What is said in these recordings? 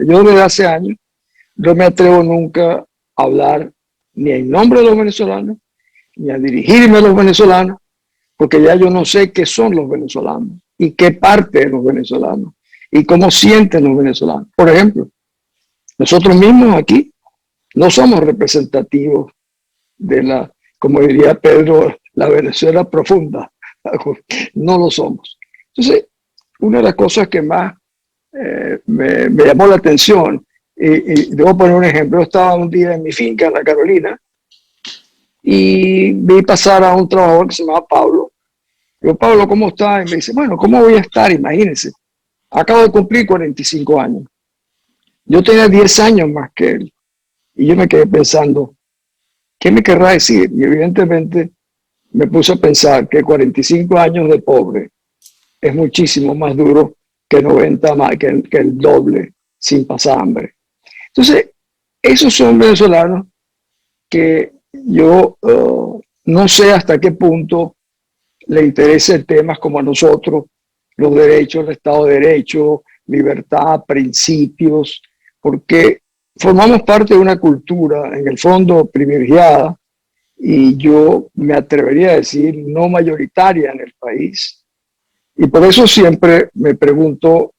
Yo desde hace años no me atrevo nunca a hablar ni en nombre de los venezolanos, ni a dirigirme a los venezolanos, porque ya yo no sé qué son los venezolanos y qué parte de los venezolanos y cómo sienten los venezolanos. Por ejemplo, nosotros mismos aquí no somos representativos de la, como diría Pedro, la Venezuela profunda. No lo somos. Entonces, una de las cosas que más me llamó la atención, y debo poner un ejemplo, yo estaba un día en mi finca en la Carolina y vi pasar a un trabajador que se llamaba Pablo. Digo, Pablo, ¿cómo estás? Y me dice, bueno, ¿cómo voy a estar? Imagínense, acabo de cumplir 45 años. Yo tenía 10 años más que él. Y yo me quedé pensando, ¿qué me querrá decir? Y evidentemente me puse a pensar que 45 años de pobre es muchísimo más duro que 90 más, que el doble sin pasar hambre. Entonces, esos son venezolanos que yo no sé hasta qué punto le interesa temas como a nosotros, los derechos, el Estado de Derecho, libertad, principios, porque formamos parte de una cultura, en el fondo, privilegiada, y yo me atrevería a decir no mayoritaria en el país. Y por eso siempre me pregunto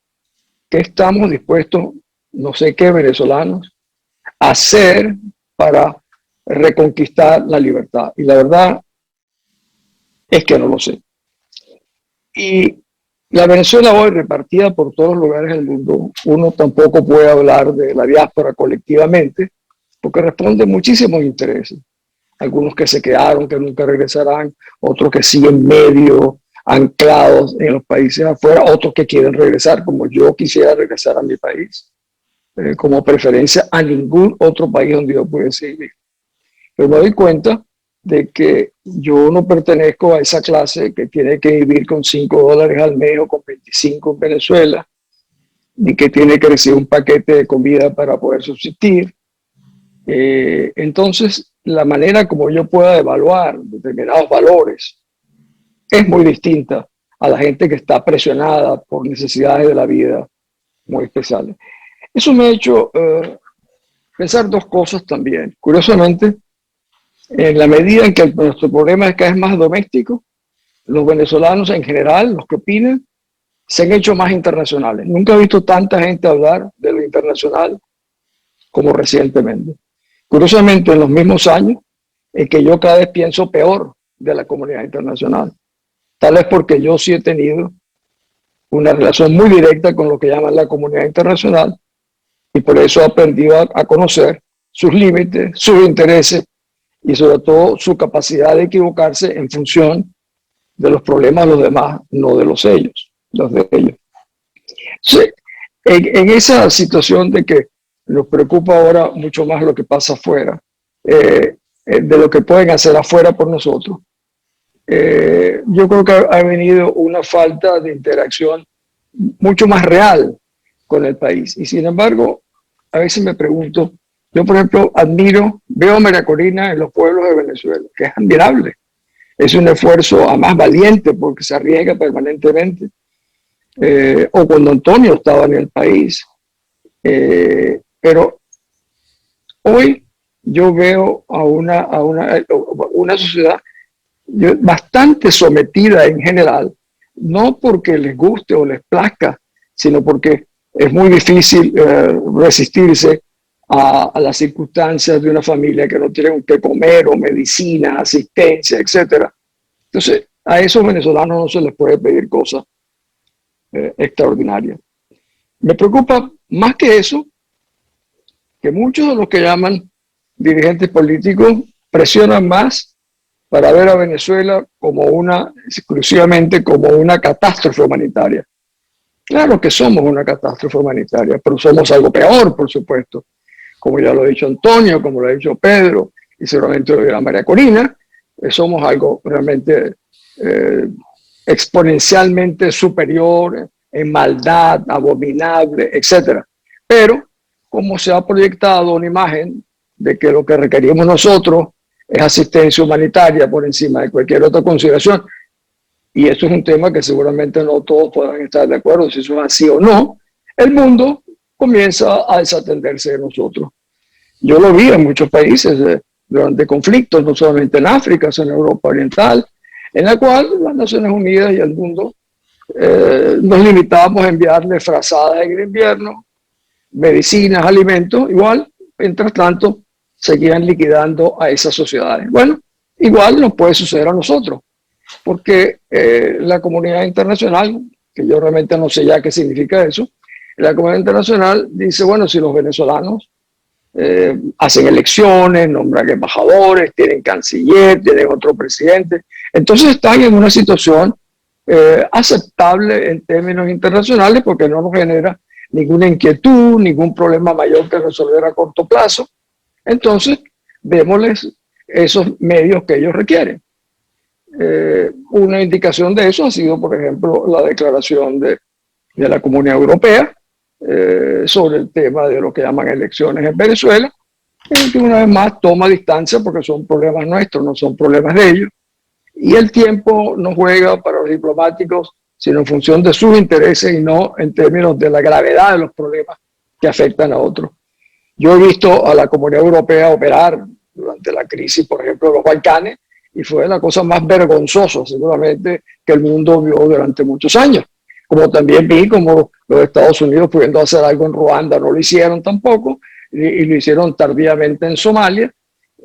qué estamos dispuestos, no sé qué venezolanos, a hacer para reconquistar la libertad. Y la verdad es que no lo sé. Y la Venezuela hoy repartida por todos los lugares del mundo, uno tampoco puede hablar de la diáspora colectivamente, porque responde muchísimos intereses. Algunos que se quedaron, que nunca regresarán, otros que siguen medio anclados en los países afuera, otros que quieren regresar, como yo quisiera regresar a mi país, como preferencia a ningún otro país donde yo pudiese vivir. Pero me doy cuenta de que yo no pertenezco a esa clase que tiene que vivir con $5 al mes o con 25 en Venezuela, ni que tiene que recibir un paquete de comida para poder subsistir. Entonces, la manera como yo pueda evaluar determinados valores es muy distinta a la gente que está presionada por necesidades de la vida muy especiales. Eso me ha hecho pensar dos cosas también. Curiosamente, en la medida en que nuestro problema es cada vez más doméstico, los venezolanos en general, los que opinan, se han hecho más internacionales. Nunca he visto tanta gente hablar de lo internacional como recientemente. Curiosamente, en los mismos años en que yo cada vez pienso peor de la comunidad internacional. Tal vez porque yo sí he tenido una relación muy directa con lo que llaman la comunidad internacional y por eso he aprendido a conocer sus límites, sus intereses y sobre todo su capacidad de equivocarse en función de los problemas de los demás, no de los de ellos. Sí, en esa situación de que nos preocupa ahora mucho más lo que pasa afuera, de lo que pueden hacer afuera por nosotros, yo creo que ha venido una falta de interacción mucho más real con el país. Y sin embargo, a veces me pregunto, yo por ejemplo veo a María Corina en los pueblos de Venezuela, que es admirable. Es un esfuerzo a más valiente porque se arriesga permanentemente. O cuando Antonio estaba en el país. Pero hoy yo veo a una sociedad bastante sometida en general, no porque les guste o les plazca, sino porque es muy difícil resistirse a las circunstancias de una familia que no tiene que comer o medicina, asistencia, etc. Entonces, a esos venezolanos no se les puede pedir cosas extraordinarias. Me preocupa más que eso, que muchos de los que llaman dirigentes políticos presionan más para ver a Venezuela exclusivamente como una catástrofe humanitaria. Claro que somos una catástrofe humanitaria, pero somos algo peor, por supuesto. Como ya lo ha dicho Antonio, como lo ha dicho Pedro, y seguramente lo dirá María Corina, somos algo realmente exponencialmente superior en maldad, abominable, etc. Pero, como se ha proyectado una imagen de que lo que requerimos nosotros es asistencia humanitaria por encima de cualquier otra consideración, y esto es un tema que seguramente no todos podrán estar de acuerdo si eso es así o no, el mundo comienza a desatenderse de nosotros. Yo lo vi en muchos países durante conflictos, no solamente en África, sino en Europa Oriental, en la cual las Naciones Unidas y el mundo nos limitábamos a enviarle frazadas en el invierno, medicinas, alimentos, igual, mientras tanto, seguían liquidando a esas sociedades. Bueno, igual nos puede suceder a nosotros, porque la comunidad internacional, que yo realmente no sé ya qué significa eso, la comunidad internacional dice, bueno, si los venezolanos hacen elecciones, nombran embajadores, tienen canciller, tienen otro presidente, entonces están en una situación aceptable en términos internacionales porque no nos genera ninguna inquietud, ningún problema mayor que resolver a corto plazo. Entonces, démosles esos medios que ellos requieren. Una indicación de eso ha sido, por ejemplo, la declaración de la Comunidad Europea sobre el tema de lo que llaman elecciones en Venezuela, que una vez más toma distancia porque son problemas nuestros, no son problemas de ellos. Y el tiempo no juega para los diplomáticos, sino en función de sus intereses y no en términos de la gravedad de los problemas que afectan a otros. Yo he visto a la Comunidad Europea operar durante la crisis, por ejemplo, de los Balcanes, y fue la cosa más vergonzosa, seguramente, que el mundo vio durante muchos años. Como también vi como los Estados Unidos, pudiendo hacer algo en Ruanda, no lo hicieron tampoco, y lo hicieron tardíamente en Somalia,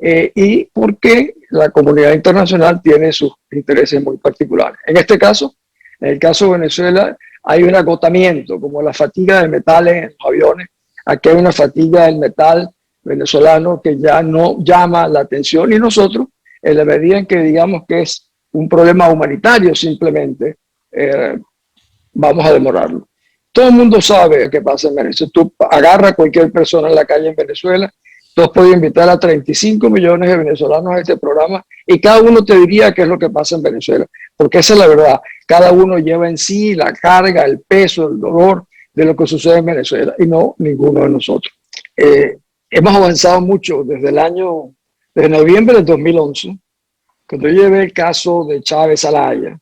y porque la comunidad internacional tiene sus intereses muy particulares. En este caso, en el caso de Venezuela, hay un agotamiento, como la fatiga de metales en los aviones. Aquí hay una fatiga del metal venezolano que ya no llama la atención, y nosotros, en la medida en que digamos que es un problema humanitario simplemente, vamos a demorarlo. Todo el mundo sabe qué pasa en Venezuela. Tú agarras a cualquier persona en la calle en Venezuela, tú puedes invitar a 35 millones de venezolanos a este programa y cada uno te diría qué es lo que pasa en Venezuela, porque esa es la verdad. Cada uno lleva en sí la carga, el peso, el dolor de lo que sucede en Venezuela y no ninguno de nosotros. Hemos avanzado mucho desde noviembre del 2011, cuando yo llevé el caso de Chávez a La Haya,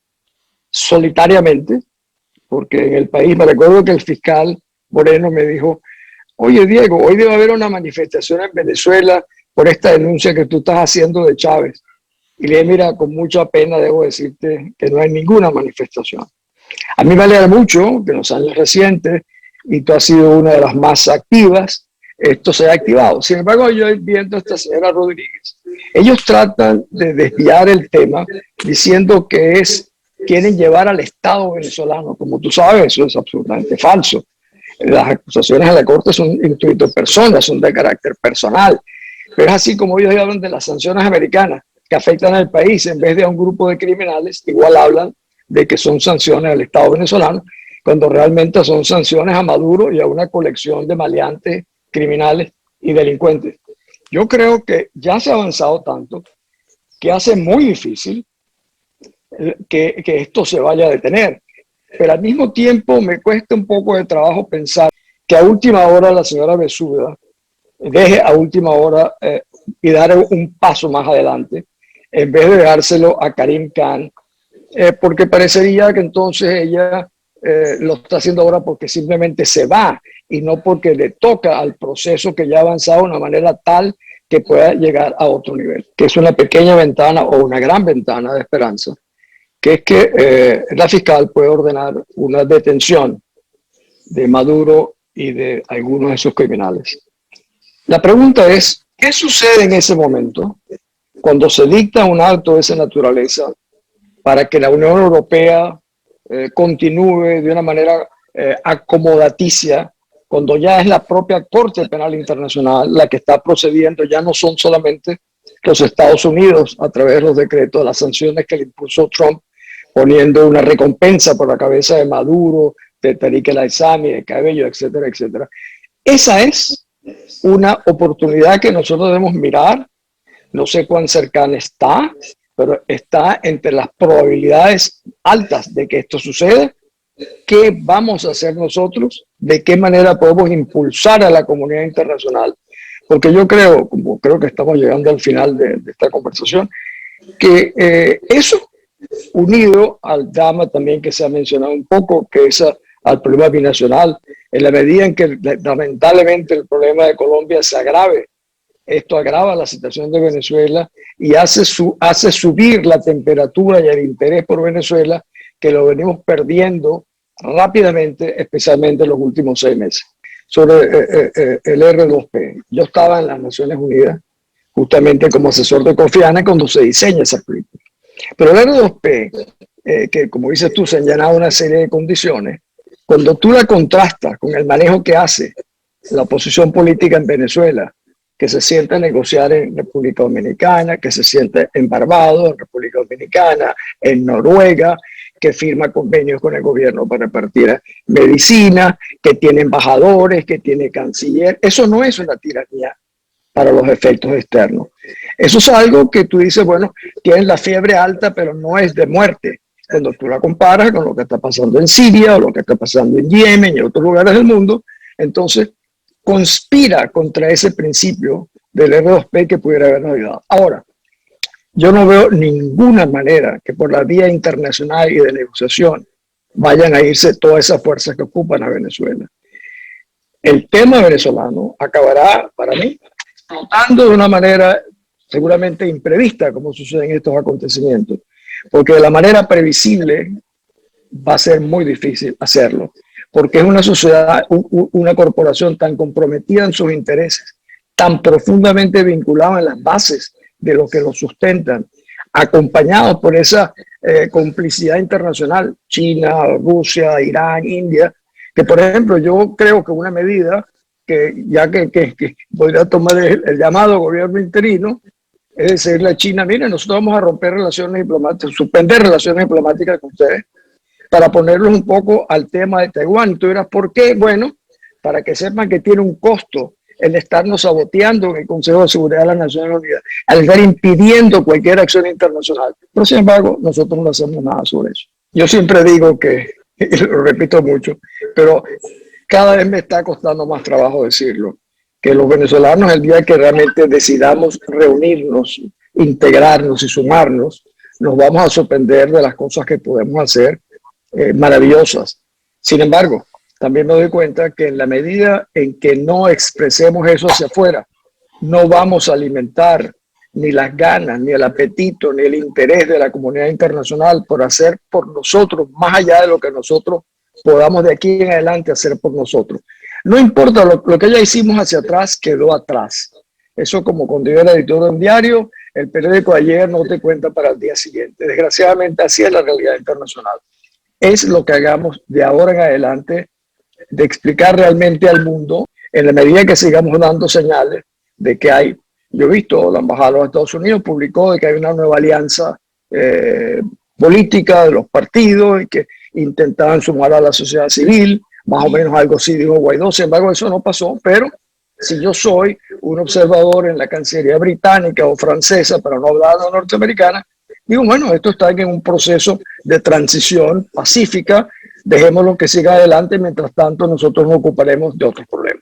solitariamente, porque en el país, me recuerdo que el fiscal Moreno me dijo, oye Diego, hoy debe haber una manifestación en Venezuela por esta denuncia que tú estás haciendo de Chávez. Y le dije, mira, con mucha pena debo decirte que no hay ninguna manifestación. A mí me alegra mucho que en los años recientes, y tú has sido una de las más activas, esto se ha activado. Sin embargo, yo viendo a esta señora Rodríguez, ellos tratan de desviar el tema diciendo que quieren llevar al Estado venezolano. Como tú sabes, eso es absolutamente falso. Las acusaciones a la Corte son intuitos personas, son de carácter personal. Pero es así como ellos hablan de las sanciones americanas que afectan al país en vez de a un grupo de criminales, igual hablan de que son sanciones al Estado venezolano, cuando realmente son sanciones a Maduro y a una colección de maleantes, criminales y delincuentes. Yo creo que ya se ha avanzado tanto que hace muy difícil que esto se vaya a detener. Pero al mismo tiempo me cuesta un poco de trabajo pensar que a última hora la señora Besuda deje a última hora y dar un paso más adelante, en vez de dejárselo a Karim Khan, porque parecería que entonces ella lo está haciendo ahora porque simplemente se va y no porque le toca al proceso que ya ha avanzado de una manera tal que pueda llegar a otro nivel, que es una pequeña ventana o una gran ventana de esperanza, que es que la fiscal puede ordenar una detención de Maduro y de algunos de sus criminales. La pregunta es, ¿qué sucede en ese momento cuando se dicta un acto de esa naturaleza para que la Unión Europea continúe de una manera acomodaticia, cuando ya es la propia Corte Penal Internacional la que está procediendo? Ya no son solamente los Estados Unidos a través de los decretos, de las sanciones que le impuso Trump, poniendo una recompensa por la cabeza de Maduro, de Tariq el-Aissami, de Cabello, etcétera, etcétera. Esa es una oportunidad que nosotros debemos mirar. No sé cuán cercana está, pero está entre las probabilidades altas de que esto suceda. ¿Qué vamos a hacer nosotros? ¿De qué manera podemos impulsar a la comunidad internacional? Porque yo creo, como creo que estamos llegando al final de esta conversación, que eso, unido al drama también que se ha mencionado un poco, que es al problema binacional. En la medida en que lamentablemente el problema de Colombia se agrave, esto agrava la situación de Venezuela y hace subir la temperatura y el interés por Venezuela, que lo venimos perdiendo rápidamente, especialmente en los últimos 6 meses. Sobre el R2P, yo estaba en las Naciones Unidas justamente como asesor de Kofi Annan cuando se diseña esa política. Pero el R2P, que como dices tú, se han llenado una serie de condiciones, cuando tú la contrastas con el manejo que hace la oposición política en Venezuela, que se sienta a negociar en República Dominicana, que se sienta en Barbados, en República Dominicana, en Noruega, que firma convenios con el gobierno para repartir medicina, que tiene embajadores, que tiene canciller. Eso no es una tiranía para los efectos externos. Eso es algo que tú dices, bueno, tienen la fiebre alta, pero no es de muerte. Cuando tú la comparas con lo que está pasando en Siria o lo que está pasando en Yemen y en otros lugares del mundo, entonces conspira contra ese principio del R2P que pudiera habernos ayudado. Ahora, yo no veo ninguna manera que por la vía internacional y de negociación vayan a irse todas esas fuerzas que ocupan a Venezuela. El tema venezolano acabará, para mí, explotando de una manera seguramente imprevista, como sucede en estos acontecimientos, porque de la manera previsible va a ser muy difícil hacerlo, porque es una sociedad, una corporación tan comprometida en sus intereses, tan profundamente vinculada en las bases de lo que lo sustentan, acompañados por esa complicidad internacional, China, Rusia, Irán, India, que por ejemplo yo creo que una medida que ya que podría tomar el llamado gobierno interino, es decirle a China, miren, nosotros vamos a romper relaciones diplomáticas, suspender relaciones diplomáticas con ustedes, para ponerlos un poco al tema de Taiwán. Y tú dirás, ¿por qué? Bueno, para que sepan que tiene un costo el estarnos saboteando en el Consejo de Seguridad de las Naciones Unidas, al estar impidiendo cualquier acción internacional. Pero sin embargo, nosotros no hacemos nada sobre eso. Yo siempre digo que, y lo repito mucho, pero cada vez me está costando más trabajo decirlo, que los venezolanos el día que realmente decidamos reunirnos, integrarnos y sumarnos, nos vamos a sorprender de las cosas que podemos hacer maravillosas. Sin embargo, también me doy cuenta que en la medida en que no expresemos eso hacia afuera, no vamos a alimentar ni las ganas, ni el apetito, ni el interés de la comunidad internacional por hacer por nosotros, más allá de lo que nosotros podamos de aquí en adelante hacer por nosotros. No importa, lo que ya hicimos hacia atrás quedó atrás. Eso, como cuando yo era editor de un diario, el periódico de ayer no te cuenta para el día siguiente. Desgraciadamente así es la realidad internacional. Es lo que hagamos de ahora en adelante, de explicar realmente al mundo, en la medida que sigamos dando señales de que hay. Yo he visto, la Embajada de los Estados Unidos publicó de que hay una nueva alianza política de los partidos y que intentaban sumar a la sociedad civil, más o menos algo así dijo Guaidó. Sin embargo, eso no pasó, pero si yo soy un observador en la Cancillería británica o francesa, para no hablar de la norteamericana, digo, bueno, esto está en un proceso de transición pacífica, dejémoslo que siga adelante, mientras tanto nosotros nos ocuparemos de otros problemas.